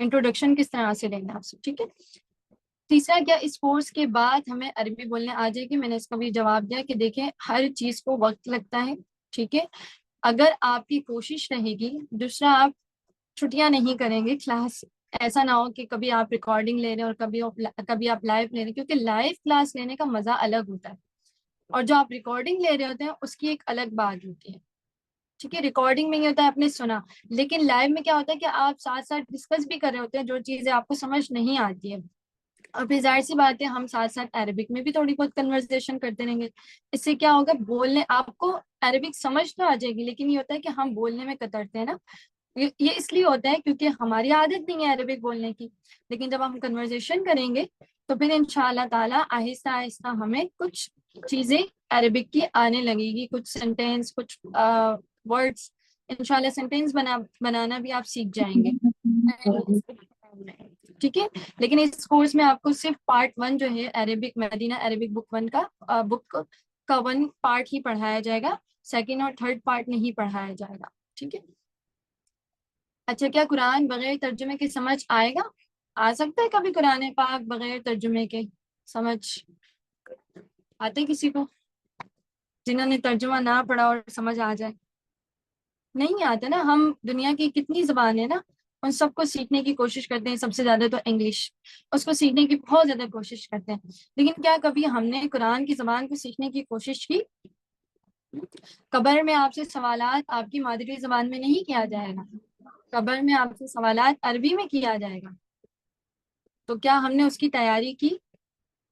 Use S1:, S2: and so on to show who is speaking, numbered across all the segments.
S1: Introduction کس طرح سے لینا ہے آپ سے، ٹھیک ہے. تیسرا، کیا اس کورس کے بعد ہمیں عربی بولنے آ جائے گی؟ میں نے اس کا بھی جواب دیا کہ دیکھیں ہر چیز کو وقت لگتا ہے، ٹھیک ہے. اگر آپ کی کوشش رہے گی. دوسرا، آپ چھٹیاں نہیں کریں گے کلاس. ایسا نہ ہو کہ کبھی آپ ریکارڈنگ لے رہے ہیں اور کبھی آپ لائیو لے رہے ہیں، کیونکہ لائیو کلاس لینے کا مزہ الگ ہوتا ہے اور جو آپ ریکارڈنگ لے رہے ہوتے ہیں اس کی ایک الگ بات ہوتی ہے، ٹھیک ہے. ریکارڈنگ میں یہ ہوتا ہے آپ نے سنا، لیکن لائیو میں کیا ہوتا ہے کہ آپ ساتھ ساتھ ڈسکس بھی کر رہے ہوتے ہیں جو چیزیں آپ کو سمجھ نہیں آتی ہے. اور پھر ظاہر سی بات ہے ہم ساتھ ساتھ عربک میں بھی تھوڑی بہت کنورسیشن کرتے رہیں گے. اس سے کیا ہوگا، بولنے آپ کو عربک سمجھ تو آ جائے گی، لیکن یہ ہوتا ہے کہ ہم بولنے میں کترتے ہیں نا. یہ اس لیے ہوتا ہے کیونکہ ہماری عادت نہیں ہے عربک بولنے کی. لیکن جب ہم کنورسیشن کریں گے تو پھر انشاءاللہ تعالیٰ آہستہ آہستہ ہمیں کچھ چیزیں عربک کی آنے لگے گی، کچھ سینٹینس، کچھ ورڈس. انشاءاللہ سینٹینس بنانا بھی آپ سیکھ جائیں گے، ٹھیک ہے. لیکن اس کورس میں آپ کو صرف پارٹ 1 جو ہے عربک، مدینہ عربک بک 1 کا بک کا 1 پارٹ ہی پڑھایا جائے گا، سیکنڈ اور تھرڈ پارٹ نہیں پڑھایا جائے گا، ٹھیک ہے. اچھا، کیا قرآن بغیر ترجمے کے سمجھ آئے گا؟ آ سکتا ہے کبھی قرآن پاک بغیر ترجمے کے سمجھ آتے کسی کو جنہوں نے ترجمہ نہ پڑھا اور سمجھ آ جائے؟ نہیں آتا نا. ہم دنیا کی کتنی زبان ہے نا، ان سب کو سیکھنے کی کوشش کرتے ہیں. سب سے زیادہ تو انگلش، اس کو سیکھنے کی بہت زیادہ کوشش کرتے ہیں. لیکن کیا کبھی ہم نے قرآن کی زبان کو سیکھنے کی کوشش کی؟ قبر میں آپ سے سوالات آپ کی مادری زبان میں نہیں کیا جائے گا، قبر میں آپ سے سوالات عربی میں کیا جائے گا. تو کیا ہم نے اس کی تیاری کی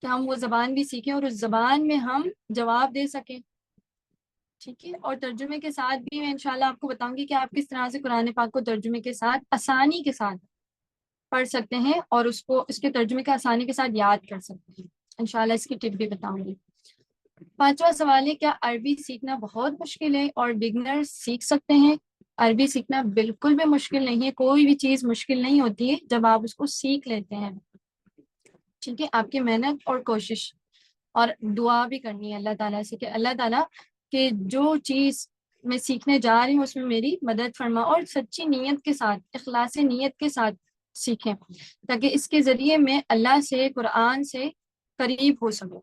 S1: کہ ہم وہ زبان بھی سیکھیں اور اس زبان میں ہم جواب دے سکیں، ٹھیک ہے. اور ترجمے کے ساتھ بھی میں انشاءاللہ آپ کو بتاؤں گی کہ آپ کس طرح سے قرآن پاک کو ترجمے کے ساتھ آسانی کے ساتھ پڑھ سکتے ہیں اور اس کے ترجمے کا آسانی کے ساتھ یاد کر سکتے ہیں. انشاءاللہ اس کی ٹپ بھی بتاؤں گی. 5واں سوال ہے، کیا عربی سیکھنا بہت مشکل ہے اور بگنر سیکھ سکتے ہیں؟ عربی سیکھنا بالکل بھی مشکل نہیں ہے. کوئی بھی چیز مشکل نہیں ہوتی ہے جب آپ اس کو سیکھ لیتے ہیں، ٹھیک ہے. آپ کی محنت اور کوشش اور دعا بھی کرنی ہے اللہ تعالیٰ سے کہ اللہ تعالیٰ کہ جو چیز میں سیکھنے جا رہی ہوں اس میں میری مدد فرما، اور سچی نیت کے ساتھ، اخلاص نیت کے ساتھ سیکھیں تاکہ اس کے ذریعے میں اللہ سے، قرآن سے قریب ہو سکوں،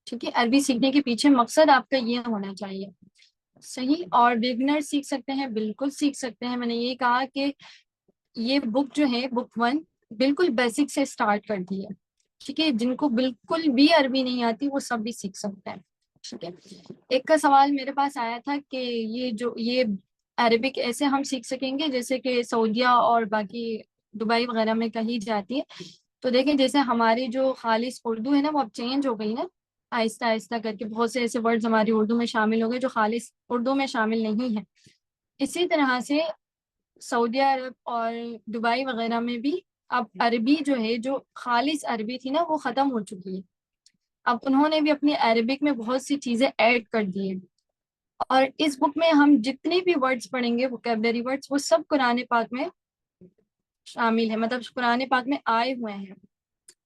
S1: ٹھیک ہے. عربی سیکھنے کے پیچھے مقصد آپ کا یہ ہونا چاہیے، صحیح. اور بگنر سیکھ سکتے ہیں، بالکل سیکھ سکتے ہیں. میں نے یہ کہا کہ یہ بک جو ہے بک 1 بالکل بیسک سے سٹارٹ کر دی ہے، ٹھیک ہے. جن کو بالکل بھی عربی نہیں آتی وہ سب بھی سیکھ سکتے ہیں، ٹھیک ہے. ایک کا سوال میرے پاس آیا تھا کہ یہ عربک ایسے ہم سیکھ سکیں گے جیسے کہ سعودیہ اور باقی دبئی وغیرہ میں کہی جاتی ہے. تو دیکھیں جیسے ہماری جو خالص اردو ہے نا وہ اب چینج ہو گئی نا، آہستہ آہستہ کر کے بہت سے ایسے ورڈز ہماری اردو میں شامل ہو گئے جو خالص اردو میں شامل نہیں ہیں. اسی طرح سے سعودی عرب اور دبئی وغیرہ میں بھی اب عربی جو ہے، جو خالص عربی تھی نا وہ ختم ہو چکی ہے. اب انہوں نے بھی اپنی عربک میں بہت سی چیزیں ایڈ کر دی ہیں. اور اس بک میں ہم جتنے بھی ورڈز پڑھیں گے، ووکیبلری ورڈز، وہ سب قرآن پاک میں شامل ہیں، مطلب قرآن پاک میں آئے ہوئے ہیں.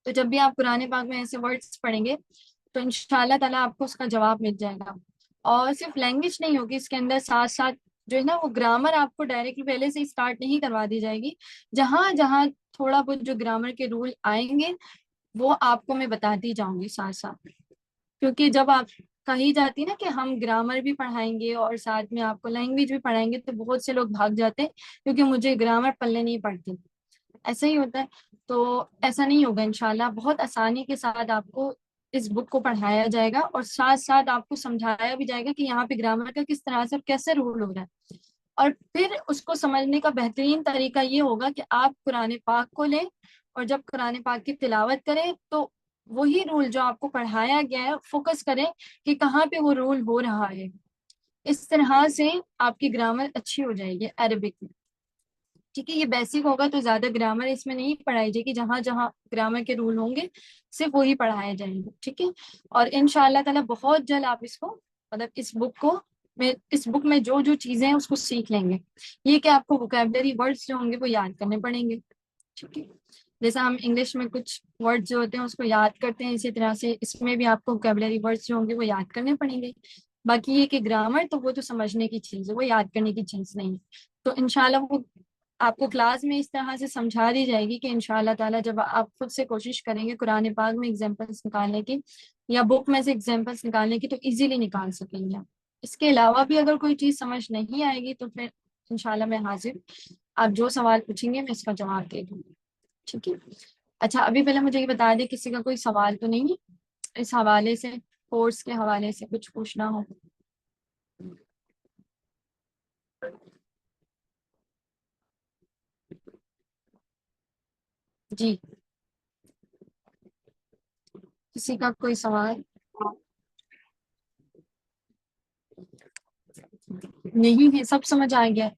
S1: تو جب بھی آپ قرآن پاک میں ایسے ورڈز پڑھیں گے تو انشاءاللہ تعالیٰ آپ کو اس کا جواب مل جائے گا. اور صرف لینگویج نہیں ہوگی اس کے اندر، ساتھ ساتھ جو ہے نا وہ گرامر آپ کو ڈائریکٹلی پہلے سے اسٹارٹ نہیں کروا دی جائے گی. جہاں جہاں تھوڑا بہت جو گرامر کے رول آئیں گے وہ آپ کو میں بتاتی جاؤں گی ساتھ ساتھ. کیونکہ جب آپ کہی جاتی نا کہ ہم گرامر بھی پڑھائیں گے اور ساتھ میں آپ کو لینگویج بھی پڑھائیں گے تو بہت سے لوگ بھاگ جاتے ہیں کیونکہ مجھے گرامر پلے نہیں پڑتی. ایسا ہی ہوتا ہے. تو ایسا نہیں ہوگا انشاءاللہ. بہت آسانی کے ساتھ آپ کو اس بک کو پڑھایا جائے گا اور ساتھ ساتھ آپ کو سمجھایا بھی جائے گا کہ یہاں پہ گرامر کا کس طرح سے کیسے رول ہو رہا ہے. اور پھر اس کو سمجھنے کا بہترین طریقہ یہ ہوگا کہ آپ قرآن پاک کو لیں اور جب قرآن پاک کی تلاوت کریں تو وہی رول جو آپ کو پڑھایا گیا ہے فوکس کریں کہ کہاں پہ وہ رول ہو رہا ہے. اس طرح سے آپ کی گرامر اچھی ہو جائے گی عربک میں، ٹھیک ہے. یہ بیسک ہوگا تو زیادہ گرامر اس میں نہیں پڑھائی جائے گی، جہاں جہاں گرامر کے رول ہوں گے صرف وہی پڑھائے جائیں گے، ٹھیک ہے. اور انشاءاللہ تعالیٰ بہت جلد آپ اس کو، مطلب اس بک میں جو جو چیزیں ہیں اس کو سیکھ لیں گے. یہ کہ آپ کو ووکیبلری ورڈز جو ہوں گے وہ یاد کرنے پڑیں گے، ٹھیک ہے. جیسا ہم انگلش میں کچھ ورڈز جو ہوتے ہیں اس کو یاد کرتے ہیں، اسی طرح سے اس میں بھی آپ کو ووکیبلری ورڈز جو ہوں گے وہ یاد کرنے پڑیں گے. باقی یہ کہ گرامر تو وہ تو سمجھنے کی چیز ہے، وہ یاد کرنے کی چیز نہیں. تو انشاءاللہ وہ آپ کو کلاس میں اس طرح سے سمجھا دی جائے گی کہ انشاءاللہ تعالیٰ جب آپ خود سے کوشش کریں گے قرآن پاک میں ایگزامپلس نکالنے کی یا بک میں سے ایگزامپلس نکالنے کی تو ایزیلی نکال سکیں گے آپ. اس کے علاوہ بھی اگر کوئی چیز سمجھ نہیں آئے گی تو پھر انشاءاللہ میں حاضر، آپ جو سوال پوچھیں گے میں اس کا جواب دے دوں گی. ٹھیک ہے. اچھا ابھی پہلے مجھے یہ بتا دیں کسی کا کوئی سوال تو نہیں ہے اس حوالے سے، کورس کے حوالے سے کچھ پوچھنا ہو. جی کسی کا کوئی سوال نہیں ہے؟ سب سمجھ آ گیا؟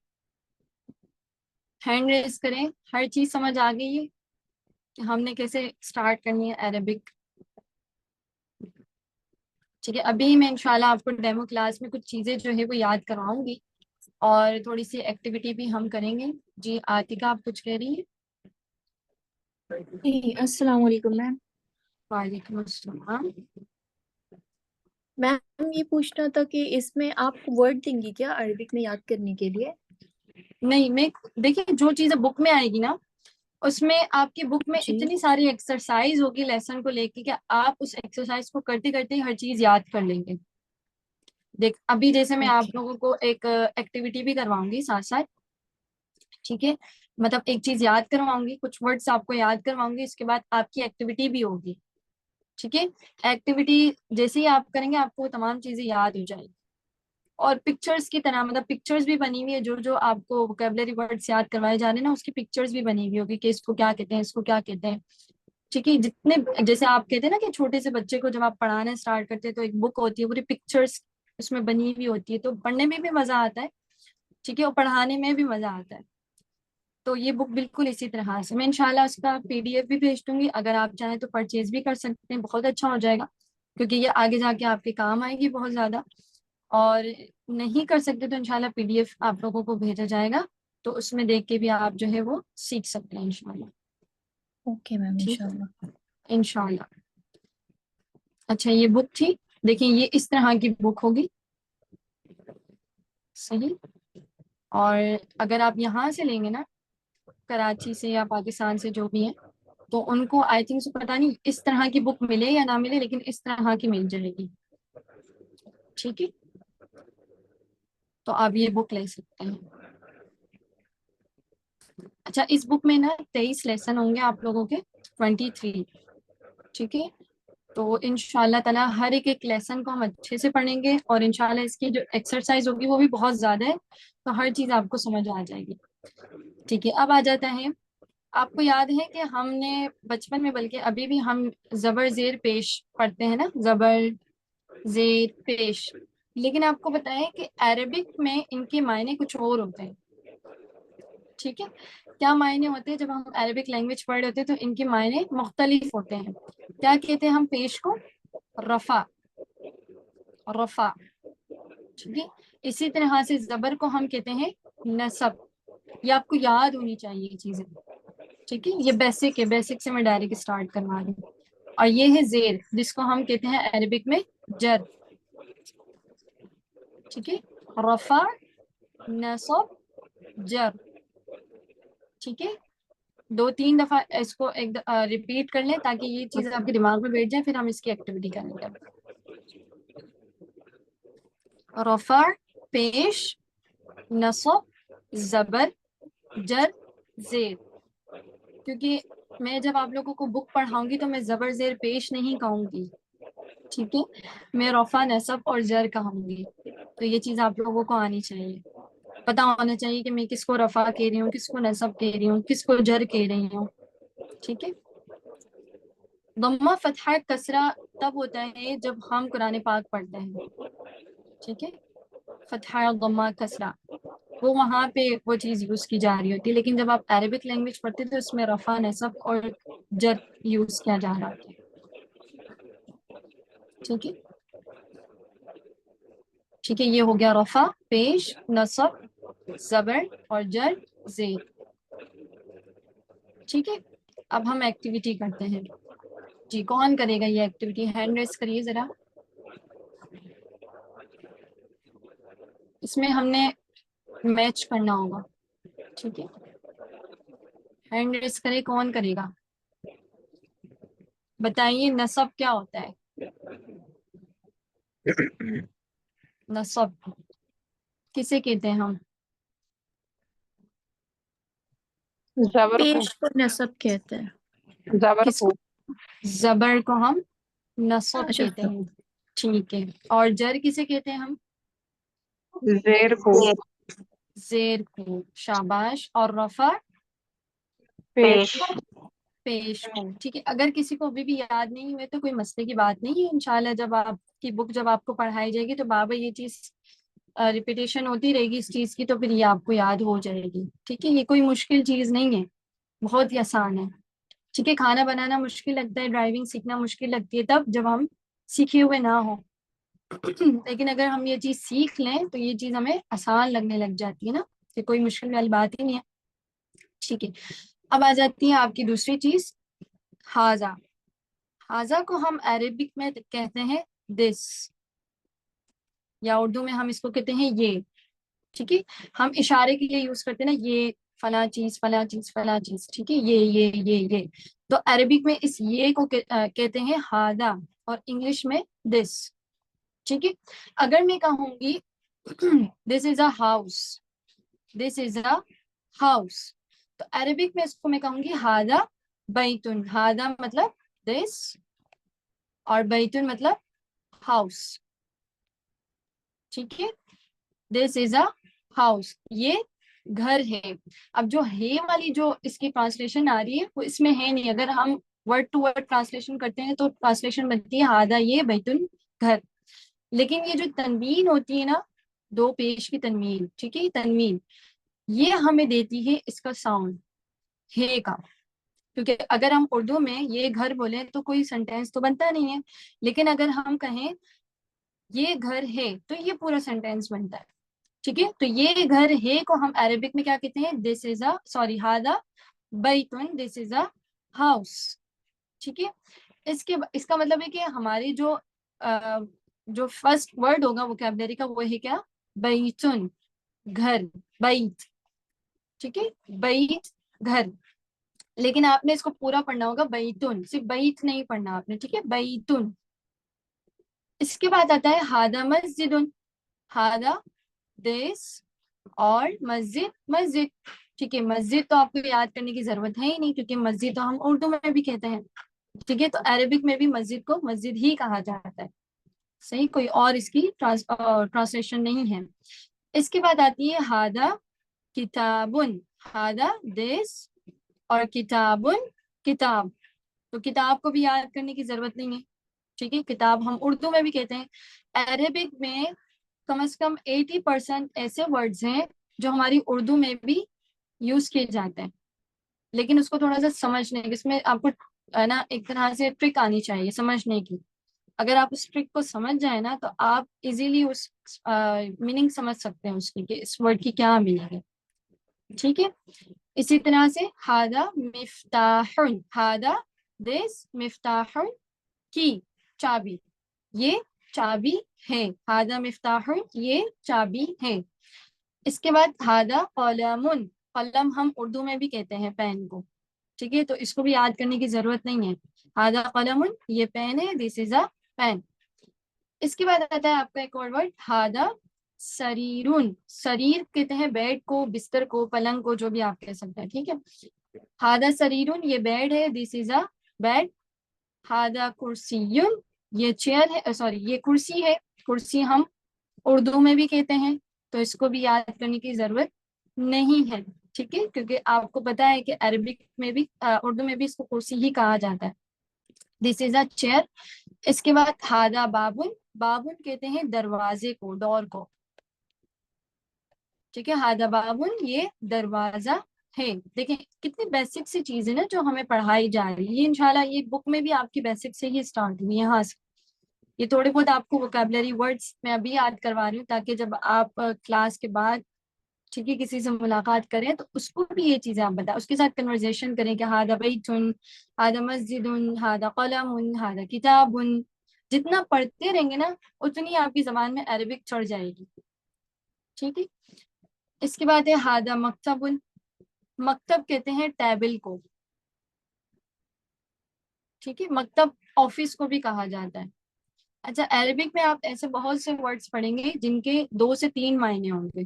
S1: ہینڈ ریز کریں. ہر چیز سمجھ آ گئی ہے کہ ہم نے کیسے اسٹارٹ کرنی ہے عربک. ٹھیک ہے. ابھی میں انشاءاللہ آپ کو ڈیمو کلاس میں کچھ چیزیں جو ہے وہ یاد کرواؤں گی اور تھوڑی سی ایکٹیویٹی بھی ہم کریں گے. جی عاتکہ آپ کچھ کہہ رہی ہیں؟
S2: جی السلام علیکم میم.
S1: وعلیکم السلام.
S2: میم یہ پوچھنا تھا کہ اس میں آپ ورڈ دیں گی کیا عربک میں یاد کرنے کے لیے؟
S1: نہیں میں دیکھیے جو چیزیں بک میں آئے گی نا اس میں آپ کی بک میں
S2: جی
S1: اتنی ساری ایکسرسائز ہوگی لیسن کو لے کے کہ آپ اس ایکسرسائز کو کرتے کرتے ہر چیز یاد کر لیں گے. دیکھ ابھی جیسے میں
S2: اوکے.
S1: آپ لوگوں کو ایک ایکٹیویٹی بھی کرواؤں گی ساتھ ساتھ. ٹھیک ہے. مطلب ایک چیز یاد کرواؤں گی، کچھ ورڈس آپ کو یاد کرواؤں گی، اس کے بعد آپ کی ایکٹیویٹی بھی ہوگی. ٹھیک ہے. ایکٹیویٹی جیسے ہی آپ کریں گے آپ کو تمام چیزیں یاد ہو جائیں گی اور پکچرز کی طرح مطلب پکچرز بھی بنی ہوئی ہے جو آپ کو ووکیبلری ورڈس یاد کروائے جا رہے ہیں نا اس کی پکچرز بھی بنی ہوئی ہوگی کہ اس کو کیا کہتے ہیں اس کو کیا کہتے ہیں. ٹھیک ہے. جتنے جیسے آپ کہتے ہیں نا کہ چھوٹے سے بچے کو جب آپ پڑھانا اسٹارٹ کرتے ہیں تو ایک بک ہوتی ہے پوری پکچرز اس میں بنی ہوئی ہوتی ہے تو پڑھنے میں بھی مزہ آتا ہے. ٹھیک ہے. اور پڑھانے میں بھی مزہ آتا ہے. تو یہ بک بالکل اسی طرح سے میں انشاءاللہ اس کا PDF بھی بھیج دوں گی، اگر آپ چاہیں تو پرچیز بھی کر سکتے ہیں. بہت اچھا ہو جائے گا کیونکہ یہ آگے جا کے آپ کے کام آئے گی بہت زیادہ. اور نہیں کر سکتے تو انشاءاللہ PDF آپ لوگوں کو بھیجا جائے گا تو اس میں دیکھ کے بھی آپ جو ہے وہ سیکھ سکتے ہیں انشاءاللہ.
S2: اوکے میم
S1: ٹھیک
S2: انشاءاللہ.
S1: انشاءاللہ. اچھا یہ بک تھی، دیکھیں یہ اس طرح کی بک ہوگی. صحیح. اور اگر آپ یہاں سے لیں گے نا کراچی سے یا پاکستان سے جو بھی ہیں تو ان کو آئی تھنک سو پتا نہیں اس طرح کی بک ملے یا نہ ملے لیکن اس طرح کی مل جائے گی. ٹھیک ہے. تو آپ یہ بک لے سکتے ہیں. اچھا اس بک میں نا 23 لیسن ہوں گے آپ لوگوں کے 23. ٹھیک ہے. تو انشاءاللہ تعالیٰ ہر ایک لیسن کو ہم اچھے سے پڑھیں گے اور انشاءاللہ اس کی جو ایکسرسائز ہوگی وہ بھی بہت زیادہ ہے تو ہر چیز آپ کو سمجھ آ جائے گی. ٹھیک ہے. اب آ جاتا ہے آپ کو یاد ہے کہ ہم نے بچپن میں بلکہ ابھی بھی ہم زبر زیر پیش پڑھتے ہیں نا، زبر زیر پیش. لیکن آپ کو بتائیں کہ عربک میں ان کے معنی کچھ اور ہوتے ہیں. ٹھیک ہے. کیا معنی ہوتے ہیں؟ جب ہم عربک لینگویج پڑھ رہے ہوتے ہیں تو ان کے معنی مختلف ہوتے ہیں. کیا کہتے ہیں ہم پیش کو؟ رفع. رفع. ٹھیک ہے. اسی طرح سے زبر کو ہم کہتے ہیں نصب. یہ آپ کو یاد ہونی چاہیے یہ چیزیں. ٹھیک ہے. یہ بیسک ہے، بیسک سے میں ڈائریکٹ اسٹارٹ کروا رہی ہوں. اور یہ ہے زیر جس کو ہم کہتے ہیں عربک میں جر. ٹھیک ہے. رفع، نصب، جر. ٹھیک ہے. 2-3 دفعہ اس کو ایک ریپیٹ کر لیں تاکہ یہ چیز آپ کے دماغ میں بیٹھ جائے پھر ہم اس کی ایکٹیویٹی کریں گے. رفع پیش، نصب زبر جر زیر. کیونکہ میں جب آپ لوگوں کو بک پڑھاؤں گی تو میں زبر زیر پیش نہیں کہوں گی. ٹھیک ہے. میں رفع نصب اور جر کہوں گی. تو یہ چیز آپ لوگوں کو آنی چاہیے، پتا ہونا چاہیے کہ میں کس کو رفع کہہ رہی ہوں، کس کو نصب کہہ رہی ہوں، کس کو جر کہہ رہی ہوں. ٹھیک ہے. ضمہ فتحہ کسرہ تب ہوتا ہے جب ہم قرآن پاک پڑھتے ہیں. ٹھیک ہے. فتحہ ضمہ کسرہ وہ وہاں پہ وہ چیز یوز کی جا رہی ہوتی ہے، لیکن جب آپ عربک لینگویج پڑھتے تو اس میں رفع نصب اور جر یوز کیا جا رہا ہوتا ہے. ٹھیک ہے. ٹھیک ہے. یہ ہو گیا رفع پیش، نصب، زبر اور جر زیر. ٹھیک ہے. اب ہم ایکٹیویٹی کرتے ہیں. جی کون کرے گا یہ ایکٹیویٹی؟ ہینڈ ریز کریے ذرا. اس میں ہم نے میچ کرنا ہوگا. ٹھیک ہے. ہینڈ ریس کرے، کون کرے گا؟ بتائیے نصب کیا ہوتا ہے؟ نصب کسے کہتے ہیں ہم؟
S3: زبر کو،
S2: پیش کو نصب کہتے ہیں.
S3: زبر
S1: کس
S3: کو،
S1: کو؟ زبر کو ہم نصب
S2: اچھا
S1: کہتے ہیں. ٹھیک ہے. اور جر کسے کہتے ہیں ہم؟
S3: زیر کو،
S1: زیر کو. شاباش. اور رفع؟
S3: پیش.
S1: پیش کو. ٹھیک ہے. اگر کسی کو ابھی بھی یاد نہیں ہوئے تو کوئی مسئلے کی بات نہیں ہے، انشاءاللہ جب آپ کی بک جب آپ کو پڑھائی جائے گی تو بابا یہ چیز ریپیٹیشن ہوتی رہے گی اس چیز کی، تو پھر یہ آپ کو یاد ہو جائے گی. ٹھیک ہے. یہ کوئی مشکل چیز نہیں ہے، بہت ہی آسان ہے. ٹھیک ہے. کھانا بنانا مشکل لگتا ہے، ڈرائیونگ سیکھنا مشکل لگتی ہے تب جب ہم سیکھے ہوئے نہ ہوں. لیکن اگر ہم یہ چیز سیکھ لیں تو یہ چیز ہمیں آسان لگنے لگ جاتی ہے نا، کہ کوئی مشکل والی بات ہی نہیں ہے. ٹھیک ہے. اب آ جاتی ہے آپ کی دوسری چیز، ہاذا. ہاذا کو ہم عربک میں کہتے ہیں دس، یا اردو میں ہم اس کو کہتے ہیں یہ. ٹھیک ہے. ہم اشارے کے لیے یوز کرتے ہیں نا، یہ فلاں چیز فلاں چیز فلاں چیز. ٹھیک ہے. یہ تو عربک میں اس یہ کو کہتے ہیں ہاذا، اور انگلش میں دس. ٹھیک ہے. اگر میں کہوں گی this is a house, this is a house, تو عربک میں اس کو میں کہوں گی ہاذا بیتن. ہاذا مطلب دس، اور بیتن مطلب ہاؤس. ٹھیک ہے. دس از اے ہاؤس، یہ گھر ہے. اب جو ہے والی جو اس کی ٹرانسلیشن آ رہی ہے وہ اس میں ہے نہیں. اگر ہم ورڈ ٹو ورڈ ٹرانسلیشن کرتے ہیں تو ٹرانسلیشن بنتی ہے ہاذا یہ بیتن گھر. لیکن یہ جو تنوین ہوتی ہے نا، دو پیش کی تنوین، ٹھیک ہے، تنوین یہ ہمیں دیتی ہے اس کا ساؤنڈ ہے کا. کیونکہ اگر ہم اردو میں یہ گھر بولیں تو کوئی سینٹینس تو بنتا نہیں ہے، لیکن اگر ہم کہیں یہ گھر ہے تو یہ پورا سینٹینس بنتا ہے. ٹھیک ہے. تو یہ گھر ہے کو ہم عربک میں کیا کہتے ہیں؟ دس از اے، سوری، ہاذا بیتن، دس از اے ہاؤس. ٹھیک ہے. اس کا مطلب ہے کہ ہماری جو فرسٹ ورڈ ہوگا ووکیبلری کا وہ ہے کیا؟ بیتن، گھر، بیت. ٹھیک ہے. بیت گھر. لیکن آپ نے اس کو پورا پڑھنا ہوگا بیتن، صرف بیت نہیں پڑھنا آپ نے. ٹھیک ہے. بیتن. اس کے بعد آتا ہے ہاذا مسجد. ہاذا دس، اور مسجد مسجد. ٹھیک ہے. مسجد تو آپ کو یاد کرنے کی ضرورت ہے ہی نہیں، کیونکہ مسجد تو ہم اردو میں بھی کہتے ہیں. ٹھیک ہے. تو عربک میں بھی مسجد کو مسجد ہی کہا جاتا ہے. صحیح، کوئی اور اس کی ٹرانسلیشن نہیں ہے. اس کے بعد آتی ہے ہاذا کتابن. ہاذا دس، اور کتابن کتاب. تو کتاب کو بھی یاد کرنے کی ضرورت نہیں ہے. ٹھیک ہے. کتاب ہم اردو میں بھی کہتے ہیں. عربک میں کم از کم 80% ایسے ورڈز ہیں جو ہماری اردو میں بھی یوز کیے جاتے ہیں، لیکن اس کو تھوڑا سا سمجھنے کی، اس میں آپ کو نا ایک طرح سے ٹرک آنی چاہیے سمجھنے کی. اگر آپ اس ٹرک کو سمجھ جائیں نا تو آپ ایزیلی اس میننگ سمجھ سکتے ہیں اس کی، کہ اس ورڈ کی کیا میننگ ہے. ٹھیک ہے. اسی طرح سے ہاذا مفتاح. ہاذا دس مفتاح، کی چابی، یہ چابی ہے. ہاذا مفتاح، یہ چابی ہے. اس کے بعد ہاذا قلم. قلم ہم اردو میں بھی کہتے ہیں پین کو. ٹھیک ہے. تو اس کو بھی یاد کرنے کی ضرورت نہیں ہے. ہاذا قلم، یہ پین ہے، دس از اے پین. اس کے بعد آتا ہے آپ کا ایک اور ورڈ ہاذا سریرن. سریر کہتے ہیں بیڈ کو، بستر کو، پلنگ کو، جو بھی آپ کہہ سکتے ہیں. ٹھیک ہے. ہاذا سریرن، یہ بیڈ ہے، دس از اے بیڈ. ہاذا کرسی، یہ چیئر ہے، سوری یہ کرسی ہے. کرسی ہم اردو میں بھی کہتے ہیں، تو اس کو بھی یاد کرنے کی ضرورت نہیں ہے. ٹھیک ہے. کیونکہ آپ کو پتا ہے کہ عربک میں بھی اردو میں بھی اس کو کرسی ہی کہا جاتا ہے. دس از اے چیئر. اس کے بعد ہاذا بابن. بابن کہتے ہیں دروازے کو، ڈور کو. ٹھیک ہے. ہاذا بابن، یہ دروازہ ہے. دیکھیں کتنی بیسک سی چیز ہے نا جو ہمیں پڑھائی جا رہی ہے. یہ انشاءاللہ یہ بک میں بھی آپ کی بیسک سے ہی سٹارٹ ہوئی ہے. یہاں سے یہ تھوڑے بہت آپ کو ووکیبلری ورڈز میں ابھی یاد کروا رہی ہوں، تاکہ جب آپ کلاس کے بعد ٹھیک ہے کسی سے ملاقات کریں تو اس کو بھی یہ چیزیں آپ بتائیں، اس کے ساتھ کنورزیشن کریں کہ ہاذا بیتن، ہاذا مسجد، ہاذا قلم، ہاذا کتاب. جتنا پڑھتے رہیں گے نا اتنی آپ کی زبان میں عربک چڑھ جائے گی. ٹھیک ہے. اس کے بعد ہے ہاذا مکتب. مکتب کہتے ہیں ٹیبل کو، ٹھیک ہے، مکتب آفس کو بھی کہا جاتا ہے. اچھا عربک میں آپ ایسے بہت سے ورڈز پڑھیں گے جن کے 2 سے 3 معنی ہوں گے،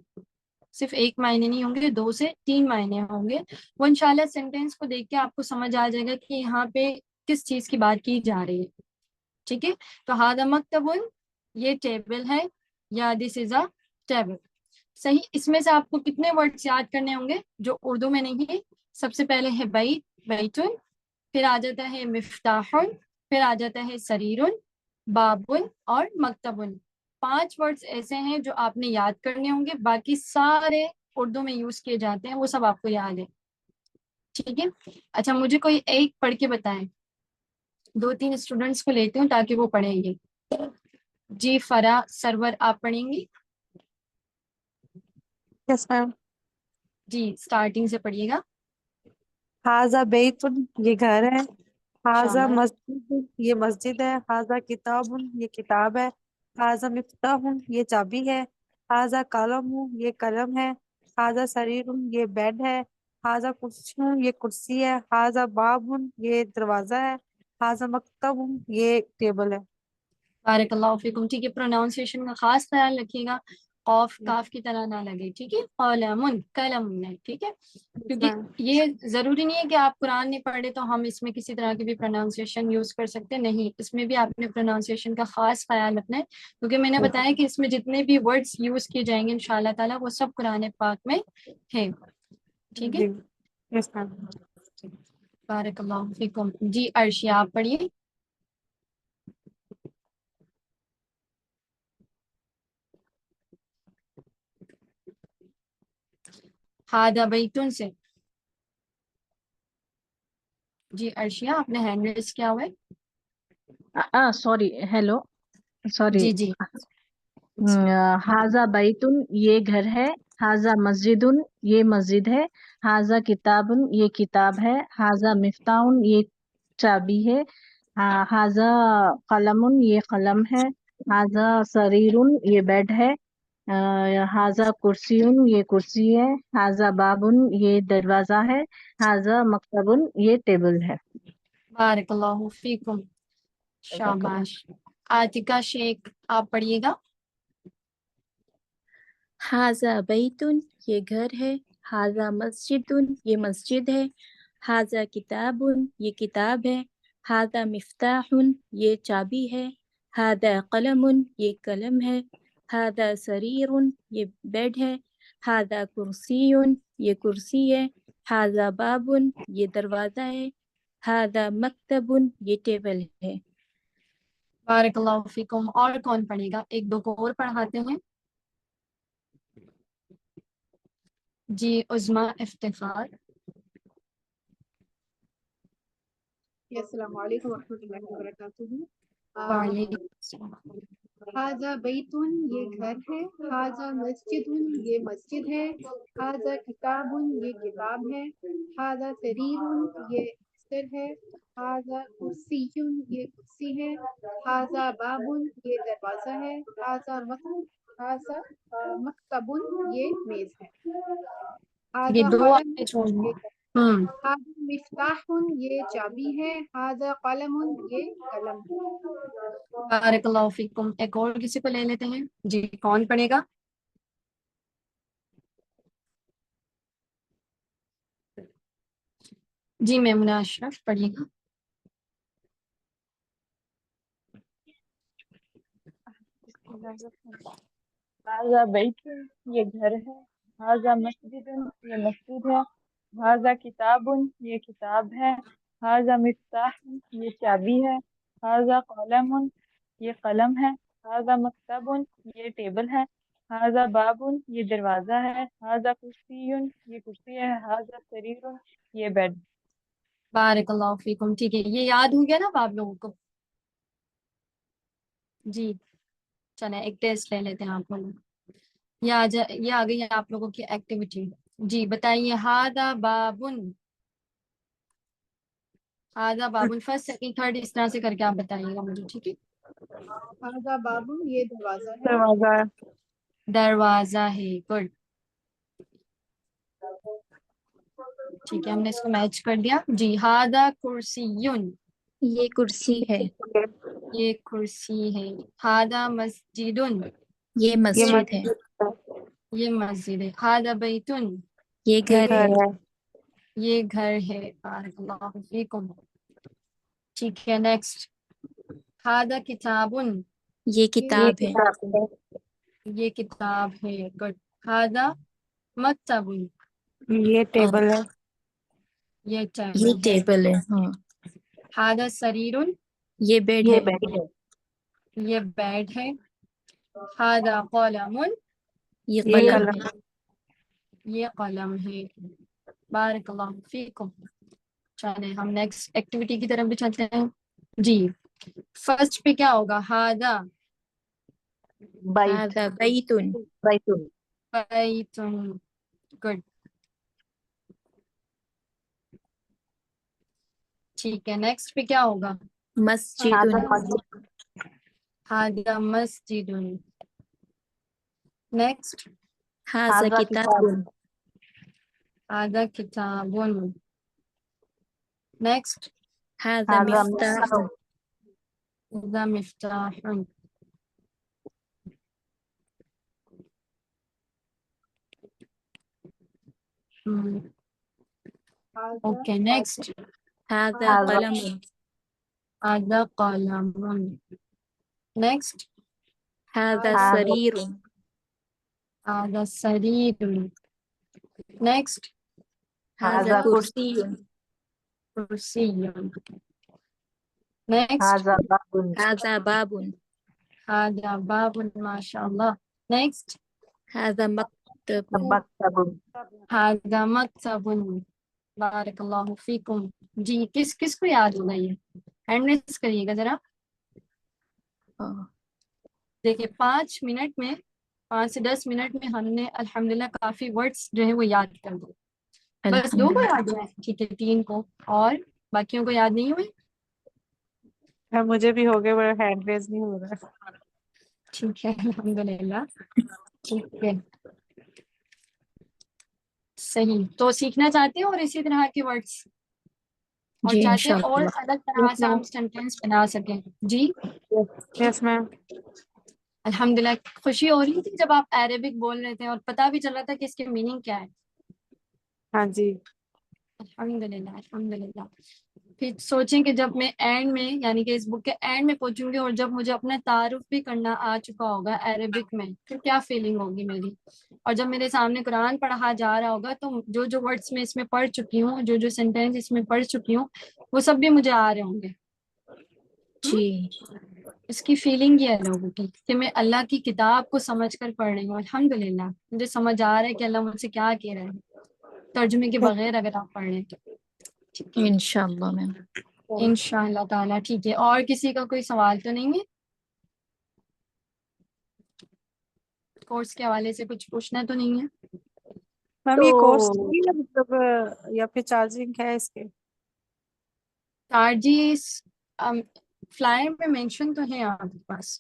S1: صرف ایک معنی نہیں ہوں گے، 2 سے 3 معنی ہوں گے. وہ انشاءاللہ سینٹینس کو دیکھ کے آپ کو سمجھ آ جائے گا کہ یہاں پہ کس چیز کی بات کی جا رہی ہے. ٹھیک ہے، تو ہادہ مکتبن یہ ٹیبل ہے، یا دس از اے ٹیبل. صحیح، اس میں سے آپ کو کتنے ورڈز یاد کرنے ہوں گے جو اردو میں نہیں ہے؟ سب سے پہلے ہے بیت، بیتن، پھر آ جاتا ہے مفتاحن، پھر آ جاتا ہے سریرن، بابن اور مکتبن. 5 ورڈز ایسے ہیں جو آپ نے یاد کرنے ہوں گے، باقی سارے اردو میں یوز کیے جاتے ہیں، وہ سب آپ کو یاد ہے. ٹھیک ہے، اچھا مجھے کوئی ایک پڑھ کے بتائیں، 2-3 اسٹوڈنٹس کو لیتی ہوں تاکہ وہ پڑھیں گے. جی فرا سرور آپ پڑھیں گی؟
S4: یس میم.
S1: جی اسٹارٹنگ سے پڑھیے گا.
S4: ہاذا بیت، یہ گھر ہے. ہاذا
S1: شاباش.
S4: مسجد، یہ مسجد ہے. ہاذا کتاب، یہ کتاب ہے. ہاذا مفتاح، یہ چابی ہے. ہاذا قلم، یہ قلم ہے. ہاذا سریر، یہ بیڈ ہے. ہاذا کرسی، یہ کرسی ہے. ہاذا باب، یہ دروازہ ہے. ہاذا مکتب، یہ ٹیبل ہے.
S1: بارک اللہ فیکم. ٹھیک ہے، پروناؤنسیشن کا خاص خیال رکھیے گا، قاف کاف کی طرح نہ لگے. ٹھیک ہے، قلم قلم میں. ٹھیک ہے، کیونکہ یہ ضروری نہیں ہے کہ آپ قرآن نہیں پڑھے تو ہم اس میں کسی طرح کی بھی پروناؤنسیشن یوز کر سکتے نہیں، اس میں بھی آپ نے پروناؤنسیشن کا خاص خیال رکھنا ہے، کیونکہ میں نے بتایا کہ اس میں جتنے بھی ورڈز یوز کیے جائیں گے انشاءاللہ تعالیٰ وہ سب قرآن پاک میں ہے. ٹھیک ہے،
S4: جی یس میم.
S1: بارک اللہ فیکم. جی عرشی آپ پڑھیے. ہادہ بیتن سے. جی عرشیہ آپ نے ہینڈ ریز کیا ہوا ہے؟
S5: Sorry, hello, sorry.
S1: جی جی
S5: ہاذا بیتن، یہ گھر ہے. ہاذا مسجدن، یہ مسجد ہے. ہاذا کتابن، یہ کتاب ہے. ہاذا مفتاحن، یہ چابی ہے. ہاذا قلمن، یہ قلم ہے. ہاذا سریرن، یہ بیڈ ہے. ہاذا کرسیون، یہ کرسی ہے. ہاذا بابن، یہ دروازہ ہے. ہاذا مکتبن، یہ ٹیبل ہے.
S1: بارک اللہ فیکم. شاباش. عاتقہ شیخ آپ پڑھیے گا.
S2: ہاذا بیتن، یہ گھر ہے. ہاذا مسجدن، یہ مسجد ہے. ہاذا کتابن، یہ کتاب ہے. ہاذا مفتاحن، یہ چابی ہے. ہاذا قلم، یہ قلم ہے. ہاذا سریرن، یہ بیڈ ہے. ہاذا کرسی، یہ کرسی ہے. ہاذا بابن، یہ دروازہ ہے. ہاذا مکتبن، یہ ٹیبل ہے.
S1: بارک اللہ فیکم. اور کون پڑھے گا؟ ایک دو کو اور پڑھاتے ہیں. جی عظما افتخار.
S6: السلام علیکم ورحمۃ اللہ وبرکاتہ.
S1: وعلیکم السلام.
S6: ہاذا بیتن، یہ گھر ہے. ہاذا مسجدن، یہ مسجد ہے. ہاذا کتابن، یہ کتاب ہے. ہاذا سریرن، یہ بستر ہے. ہاذا کرسیٌ، یہ کرسی ہے. ہاذا بابن، یہ دروازہ ہے. ہاذا مکتبن، یہ میز ہے.
S1: یہ
S6: ہاذا
S1: دو
S6: قلم،
S1: آنے چھوڑنا.
S6: یہ ہاذا مفتاح، یہ چابی ہے. ہاذا قلم، یہ قلم ہے.
S1: بارک اللہ فیکم. ایک اور کسی کو لے لیتے ہیں. جی کون پڑھے گا؟ جی میمونہ اشرف پڑھیے گا.
S3: ہاذا بیت، یہ گھر ہے. ہاذا مسجد، یہ مسجد ہے. ہاذا کتاب، یہ کتاب ہے. ہاذا مفتاح، یہ چابی ہے. ہاذا قلم، یہ قلم ہے. ہاذا مکتب، یہ ٹیبل ہے. ہاذا باب، یہ دروازہ ہے. ہاذا کرسی، یہ کرسی ہے. ہاذا سریر، یہ بیڈ.
S1: بارک اللہ فیکم. ٹھیک ہے، یہ یاد ہو گیا نا اب آپ لوگوں کو؟ جی چلیں ایک ٹیسٹ لے لیتے ہیں آپ لوگوں. یہ آ گئی ہے آپ لوگوں کی ایکٹیویٹی. جی بتائیے. ہاذا بابن. ہاذا بابن فرسٹ سیکنڈ تھرڈ اس طرح سے کر کے آپ بتائیے گا مجھے. ٹھیک ہے.
S6: ہاذا بابن، یہ دروازہ ہے.
S3: دروازہ ہے.
S1: دروازہ ہے. گڈ. ٹھیک ہے، ہم نے اس کو میچ کر دیا جی. ہاذا کرسیٌ،
S2: یہ کرسی ہے.
S1: یہ کرسی ہے. ہاذا مسجدٌ،
S2: یہ
S3: یہ
S2: مسجد ہے.
S1: یہ مسجد ہے. ہاذا بیتٌ،
S2: یہ گھر ہے.
S1: یہ گھر ہے. بارک اللہ فیکم. ٹھیک ہے، نیکسٹ. ہاذا کتابٌ،
S2: یہ کتاب ہے.
S1: یہ کتاب ہے. گڈ. ہاذا مکتبٌ،
S4: یہ ٹیبل ہے.
S1: یہ
S2: یہ
S1: ٹیبل ہے.
S2: ٹیبل ہے. ہاں.
S1: ہاذا سریرٌ،
S2: یہ بیڈ ہے.
S1: یہ بیڈ ہے. ہاذا قلم،
S2: یہ
S4: یہ
S2: قلم
S4: قلم.
S2: ہے.
S1: یہ قلم ہے. بارک اللہ فیکم. چلیں ہم نیکسٹ ایکٹیویٹی کی طرف بھی چلتے ہیں جی. فرسٹ پہ کیا ہوگا؟ ہاذا
S2: هذا بیت.
S1: بیت. گڈ. ٹھیک ہے، نیکسٹ پہ کیا ہوگا؟
S2: مسجد.
S1: ہاذا مسجد. نیکسٹ.
S2: هذا کتاب.
S1: ہاذا کتاب. نیکسٹ.
S2: هذا مفتاح.
S1: ہاذا مفتاح. Okay, next.
S2: هذا قلم.
S1: ہاذا قلم. نیکسٹ.
S2: هذا سریر.
S1: هذا سریر. نیکسٹ.
S2: هذا کرسی.
S1: کرسی. نیکسٹ.
S2: هذا باب.
S1: هذا باب. ماشاء اللہ. نیکسٹ.
S2: هذا مکتب.
S1: هذا مکتب. بارک اللہ فیکم. جی کس کس کو یاد ہوگا یہ؟ ہینڈ ریز کریے گا ذرا. دیکھیں 5 منٹ میں 5 سے 10 منٹ میں ہم نے الحمدللہ کافی ورڈس جو ہے وہ یاد کر دو. بس 2 کو یاد ہوئے؟ ٹھیک ہے، 3 کو. اور باقیوں کو یاد نہیں ہوئے؟
S4: مجھے بھی ہو گئے، بڑا ہینڈ ریز نہیں ہو رہا.
S1: ٹھیک ہے، الحمدللہ. ٹھیک ہے، صحیح. تو سیکھنا چاہتے ہیں اور اسی طرح کے ورڈس، اور
S2: جی
S1: چاہتے ہیں اور
S2: انشاءاللہ.
S1: الگ طرح سے ہم سینٹینس بنا سکیں. جی
S4: یس میم.
S1: الحمدللہ. خوشی ہو رہی تھی جب آپ عربک بول رہے تھے اور پتہ بھی چل رہا تھا کہ اس کے میننگ کیا ہے.
S4: ہاں جی.
S1: الحمدللہ الحمدللہ. پھر سوچیں کہ جب میں اینڈ میں یعنی کہ اس بک کے اینڈ میں پہنچوں گی اور جب مجھے اپنا تعارف بھی کرنا آ چکا ہوگا عربک میں، پھر کیا فیلنگ ہوگی میری. اور جب میرے سامنے قرآن پڑھا جا رہا ہوگا تو جو جو ورڈس میں اس میں پڑھ چکی ہوں، جو جو سینٹینس اس میں پڑھ چکی ہوں، وہ سب بھی مجھے آ رہے ہوں گے.
S2: جی
S1: اس کی فیلنگ یہ ہے لوگوں کی کہ میں اللہ کی کتاب کو سمجھ کر پڑھ رہی ہوں. الحمدللہ مجھے سمجھ آ رہا ہے کہ اللہ مجھ سے کیا کہہ رہے ہیں ترجمے کے بغیر اگر آپ پڑھ رہے ہیں تو. ٹھیک ہے
S2: انشاءاللہ میم.
S1: انشاءاللہ تعالیٰ. ٹھیک ہے، اور کسی کا کوئی سوال تو نہیں ہے؟ کورس کے حوالے سے کچھ پوچھنا تو نہیں ہے؟
S4: میم یہ کورس مطلب یا پھر چارجنگ ہے اس کے؟
S1: چارجز فلائر میں مینشن تو ہے آپ کے پاس.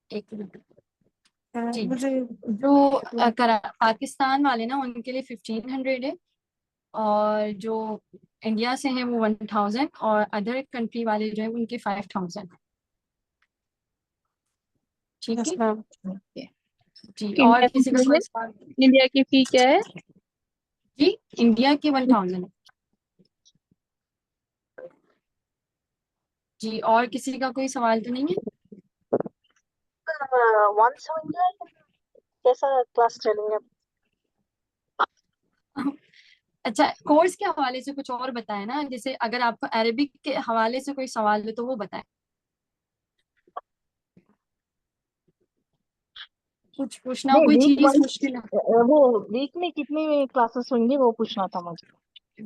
S1: ایک منٹ. جی
S4: مجھے
S1: جو پاکستان والے نا ان کے لیے 1500 ہے، اور جو انڈیا سے ہیں وہ 1000، اور ادر کنٹری والے جو ہیں ان کے 5000. ٹھیک
S4: یس
S1: ہے
S4: میم.
S1: جی. اور کسی کا کوئی سوال؟
S3: انڈیا کی فی کیا ہے؟
S1: جی انڈیا کی 1000 ہے. جی اور کسی کا کوئی سوال تو نہیں ہے؟
S5: کیسا کلاس چلیں گے؟
S1: اچھا کورس کے حوالے سے کچھ اور بتائیں نا، جیسے اگر آپ کو عربک کے حوالے سے کوئی سوال ہو تو وہ بتائیں. کچھ پوچھنا ہو، کوئی چیز مشکل ہے؟
S5: وہ ویک میں کتنی کلاسز ہوں گی وہ پوچھنا تھا مجھے.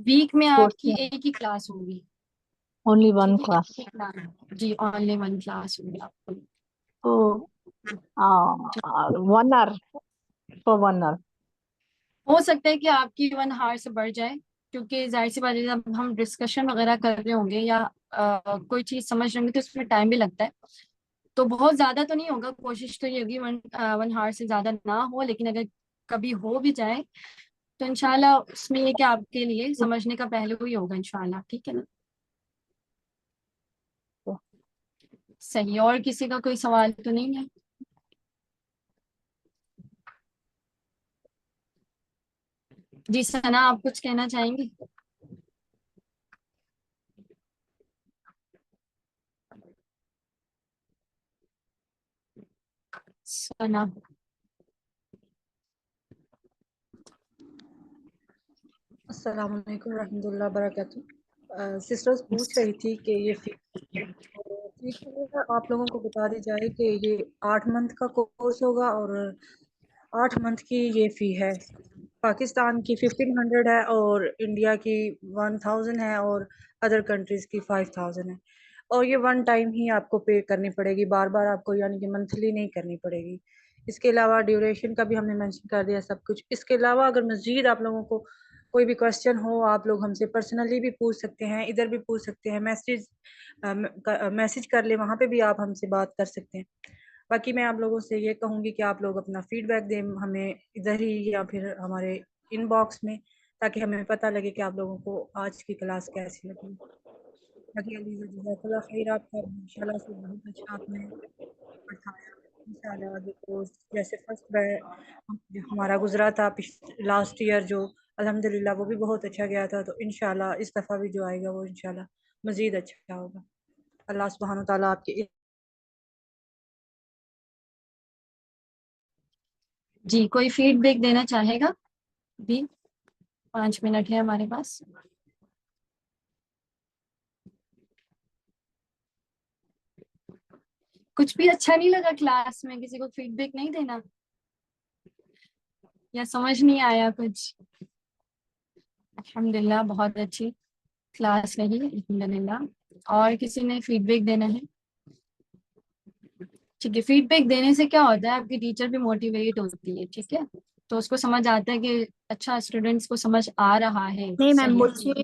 S1: ویک میں آپ کی ایک ہی کلاس ہوگی.
S5: Only one class.
S1: جی اونلی 1 کلاس ہوگی آپ کو.
S5: تو 1 hour for 1 hour.
S1: ہو سکتا ہے کہ آپ کی 1 hour سے بڑھ جائے، کیونکہ ظاہر سی بات ہے جب ہم ڈسکشن وغیرہ کر رہے ہوں گے یا کوئی چیز سمجھ رہے ہوں گے تو اس میں ٹائم بھی لگتا ہے. تو بہت زیادہ تو نہیں ہوگا، کوشش تو یہ ہوگی 1 hour سے زیادہ نہ ہو، لیکن اگر کبھی ہو بھی جائے تو انشاءاللہ اس میں یہ کہ آپ کے لیے سمجھنے کا پہلو ہی ہوگا انشاءاللہ. ٹھیک ہے نا؟ صحیح. اور کسی کا کوئی سوال تو نہیں ہے؟ جی ثنا آپ کچھ کہنا چاہیں گی؟ ثنا.
S7: السلام علیکم ورحمۃ اللہ وبرکاتہ. سسٹرز پوچھ رہی تھی کہ یہ فی آپ لوگوں کو بتا دی جائے کہ یہ 8 منتھ کا کورس ہوگا اور 8 منتھ کی یہ فی ہے. پاکستان کی 1500 ہے اور انڈیا کی 1000 ہے اور ادر کنٹریز کی 5000 ہے. اور یہ ون ٹائم ہی آپ کو پے کرنی پڑے گی، بار بار آپ کو یعنی کہ منتھلی نہیں کرنی پڑے گی. اس کے علاوہ ڈیوریشن کا بھی ہم نے مینشن کر دیا سب کچھ. اس کے علاوہ اگر مزید آپ لوگوں کو کوئی بھی کوشچن ہو آپ لوگ ہم سے پرسنلی بھی پوچھ سکتے ہیں، ادھر بھی پوچھ سکتے ہیں، میسج کر لیں، وہاں پہ بھی آپ ہم سے بات کر سکتے ہیں. باقی میں آپ لوگوں سے یہ کہوں گی کہ آپ لوگ اپنا فیڈ بیک دیں ہمیں ادھر ہی یا پھر ہمارے ان باکس میں، تاکہ ہمیں پتہ لگے کہ آپ لوگوں کو آج کی کلاس کیسی لگی. باقی علیزہ جزاک اللہ خیر، آپ کا انشاءاللہ سے بہت اچھا آپ نے پڑھایا. انشاءاللہ دیکھو جیسے فرسٹ ہمارا گزرا تھا لاسٹ ایئر جو الحمدللہ وہ بھی بہت اچھا گیا تھا، تو انشاءاللہ اس دفعہ بھی جو آئے گا وہ انشاءاللہ مزید اچھا ہوگا. اللہ سبحانہ و تعالیٰ آپ کے
S1: جی کوئی فیڈ بیک دینا چاہے گا؟ بھی 5 منٹ ہے ہمارے پاس. کچھ بھی اچھا نہیں لگا کلاس میں؟ کسی کو فیڈ بیک نہیں دینا یا سمجھ نہیں آیا کچھ؟ الحمدللہ بہت اچھی کلاس رہی الحمدللہ. اور کسی نے فیڈ بیک دینا ہے؟ ٹھیک ہے. فیڈ بیک دینے سے کیا ہوتا ہے، آپ کی ٹیچر بھی موٹیویٹ ہوتی ہے. ٹھیک ہے، تو اس کو سمجھ آتا ہے کہ اچھا اسٹوڈینٹس کو سمجھ آ رہا ہے.
S2: نہیں میم،
S1: صحیح.
S2: مجھے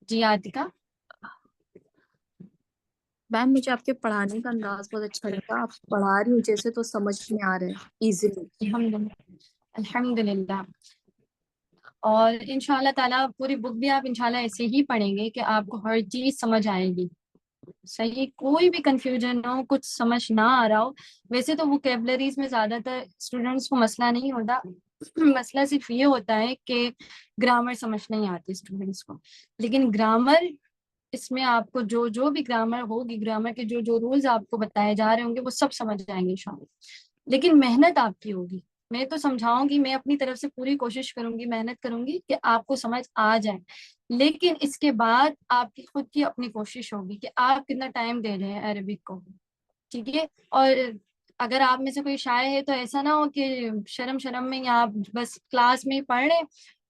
S1: جی عاتکہ.
S2: میم مجھے آپ کے پڑھانے کا انداز بہت اچھا لگا. آپ پڑھا رہی ہوں جیسے تو سمجھ میں آ رہا ہے ایزیلی.
S1: الحمدللہ. اور انشاءاللہ تعالیٰ پوری بک بھی آپ انشاءاللہ ایسے ہی پڑھیں گے کہ آپ کو ہر چیز سمجھ آئے گی. صحیح. کوئی بھی کنفیوژن نہ ہو، کچھ سمجھ نہ آ رہا ہو. ویسے تو ووکیبلریز میں زیادہ تر اسٹوڈینٹس کو مسئلہ نہیں ہوتا، مسئلہ صرف یہ ہوتا ہے کہ گرامر سمجھ نہیں آتی اسٹوڈینٹس کو. لیکن گرامر، اس میں آپ کو جو بھی گرامر ہوگی، گرامر کے جو رولز آپ کو بتائے جا رہے ہوں گے وہ سب سمجھ جائیں گے انشاءاللہ. لیکن محنت آپ کی ہوگی. میں تو سمجھاؤں گی، میں اپنی طرف سے پوری کوشش کروں گی، محنت کروں گی کہ آپ کو سمجھ آ جائے. لیکن اس کے بعد آپ کی خود کی اپنی کوشش ہوگی کہ آپ کتنا ٹائم دے رہے ہیں عربک کو. ٹھیک ہے. اور اگر آپ میں سے کوئی شاعر ہے تو ایسا نہ ہو کہ شرم میں یا آپ بس کلاس میں ہی پڑھ رہے.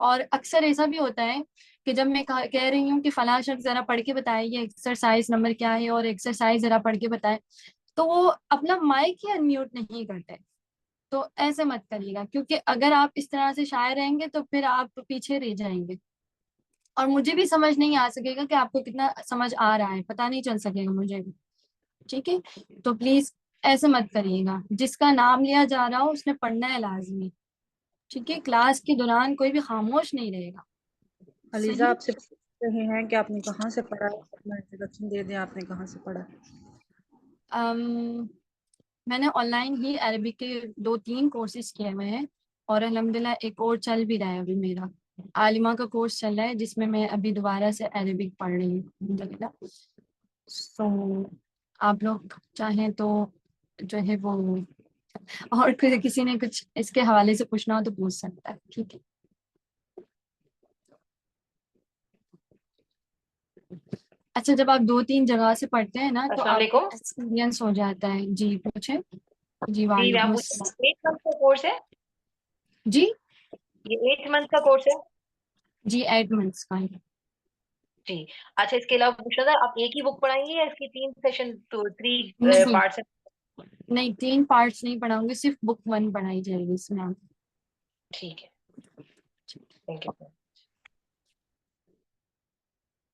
S1: اور اکثر ایسا بھی ہوتا ہے کہ جب میں کہہ رہی ہوں کہ فلاں شخص ذرا پڑھ کے بتائے یہ ایکسرسائز نمبر کیا ہے اور ایکسرسائز ذرا پڑھ کے بتائے، تو وہ اپنا مائک ہی انمیوٹ نہیں کرتے. تو ایسے مت کریے گا، کیونکہ اگر آپ اس طرح سے شاعر رہیں گے تو پھر آپ پیچھے رہ جائیں گے اور مجھے بھی سمجھ نہیں آ سکے گا کہ آپ کو کتنا سمجھ آ رہا ہے، پتہ نہیں چل سکے گا مجھے بھی. ٹھیک ہے. تو پلیز ایسے مت کریے گا. جس کا نام لیا جا رہا ہو اس نے پڑھنا ہے لازمی. ٹھیک ہے. کلاس کے دوران کوئی بھی خاموش نہیں رہے گا.
S7: علیزہ
S1: صحیح.
S7: آپ سے پوچھ رہے ہیں کہ آپ نے کہاں سے پڑھا ہے، اپنا انٹروڈکشن دے دیں، آپ نے کہاں سے پڑھا؟
S1: میں نے آن لائن ہی عربک کے 2-3 کورسز کیے ہوئے ہیں اور الحمدللہ ایک اور چل بھی رہا ہے ابھی میرا عالمہ کا کورس چل رہا ہے، جس میں میں ابھی دوبارہ سے عربک پڑھ رہی ہوں الحمدللہ. سو آپ لوگ چاہیں تو جو ہے وہ، اور پھر کسی نے کچھ اس کے حوالے سے پوچھنا ہو تو پوچھ سکتا ہے. ٹھیک ہے. اچھا، جب آپ 2-3 جگہ سے پڑھتے ہیں نا تو
S8: السلام
S1: آپ کو
S8: علیکم.
S1: ایکسپیرینس ہو جاتا ہے. جی پوچھیں. جی
S8: جی
S1: وعلیکم
S8: میم،
S1: السلام.
S8: 8 منتھ کا کورس ہے؟
S1: جی
S8: یہ 8 منتھ کا کورس ہے؟
S1: جی 8 منتھس کا ہے.
S8: جی. اچھا، اس کے علاوہ پوچھنا تھا، آپ ایک ہی بک پڑھائیں گے یا اس کی 3 سیشن 3
S1: نہیں
S8: پارٹس ہیں؟
S1: نہیں 3 پارٹس نہیں پڑھاؤں گی، صرف بک 1 پڑھائی جائے گی اس میں. آپ
S8: ٹھیک ہے. Thank you.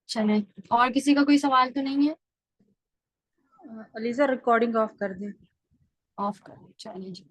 S1: چلیں. اور کسی کا کوئی سوال تو نہیں ہے؟
S7: علیزہ ریکارڈنگ آف کر دیں.
S1: آف کر. چلیے جی.